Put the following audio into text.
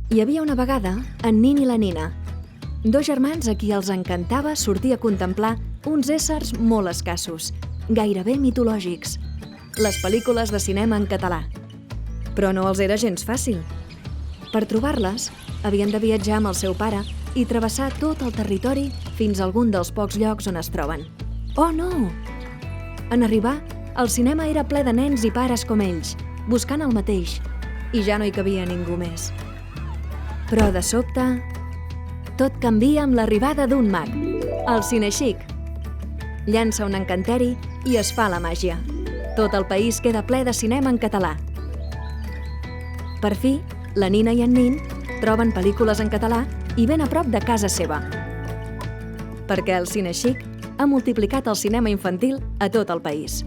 Hi havia una vegada en Nin i la Nina, dos germans a qui els encantava sortir a contemplar uns éssers molt escassos, gairebé mitològics, les pel·lícules de cinema en català. Però no els era gens fàcil. Per trobar-les, havien de viatjar amb el seu pare i travessar tot el territori fins a algun dels pocs llocs on es troben. Oh, no! En arribar, el cinema era ple de nens i pares com ells, buscant el mateix, i ja no hi cabia ningú més. Però de sobte, tot canvia amb l'arribada d'un mag, el Cinexic. Llança un encanteri i es fa la màgia. Tot el país queda ple de cinema en català. Per fi, la Nina i en Nin troben pel·lícules en català i ben a prop de casa seva. Perquè el Cinexic ha multiplicat el cinema infantil a tot el país.